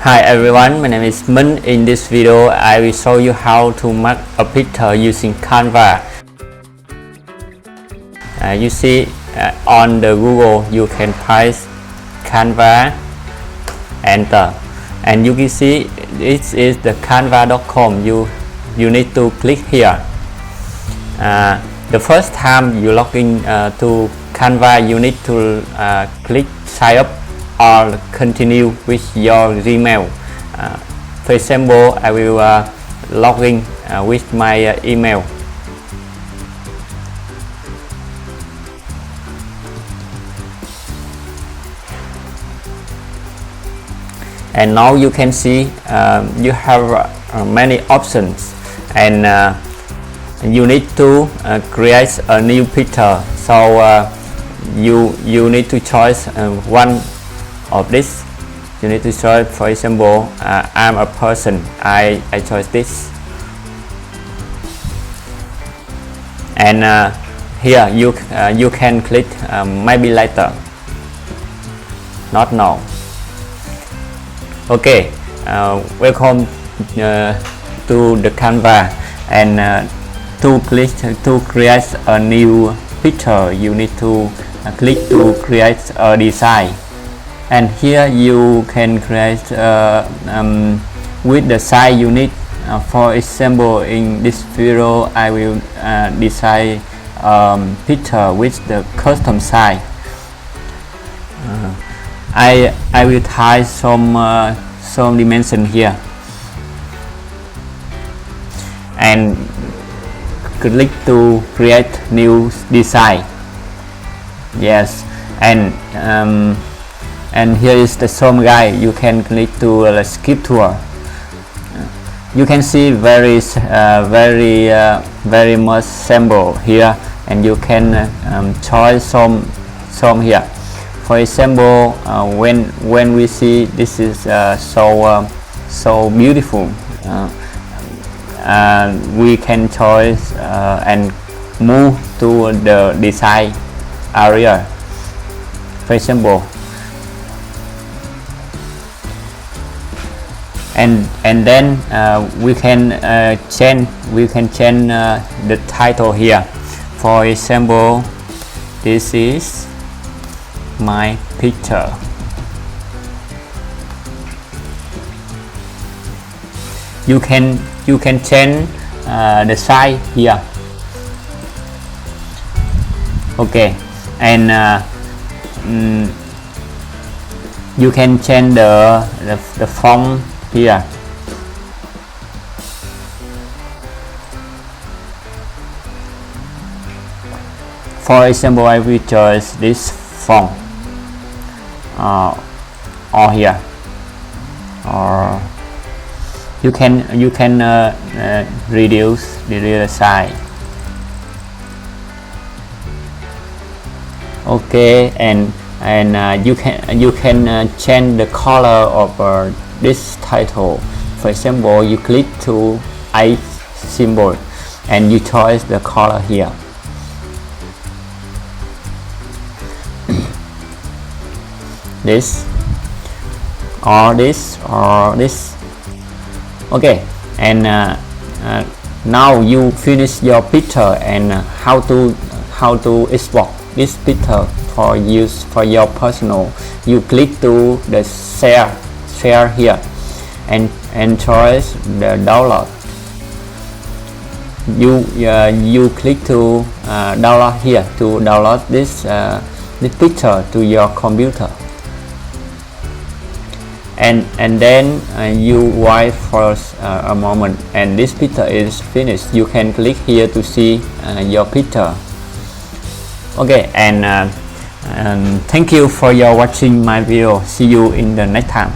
Hi everyone, my name is Minh. In this video, I will show you how to make a picture using Canva. You see on the Google, you can type Canva, enter, and you can see this is the canva.com. You need to click here. The first time you log in to Canva, you need to click sign up or continue with your Gmail. For example, I will log in with my email. And now you can see you have many options, and you need to create a new picture. So you need to choose one of this. You need to choose, for example, I'm a person. I choose this, and here you can click maybe later, not now. Okay, welcome to the Canva, and to create a new picture, you need to click to create a design. And here you can create with the size you need. For example, in this video, I will design picture with the custom size. I will type some dimension here, and click to create new design. Yes, and here is the some guide. You can click to skip tour. You can see very much symbol here, and you can choose some here. For example, when we see this is so beautiful, we can choose and move to the design area. For example, and then we can change the title here. For example, this is my picture. You can change the size here. Okay, and you can change the font here. For example, I will choose this font or here, or you can reduce the size. Okay, and you can change the color of this title. For example, you click to Ainpe symbol and you choose the color here. This or this or this. Okay, and now you finish your picture, and how to export this picture for use for your personal. You click to the share here, and choose the download. You click to download here to download this picture to your computer, and then you wait for a moment, and this picture is finished. You can click here to see your picture. Okay, and thank you for your watching my video. See you in the next time.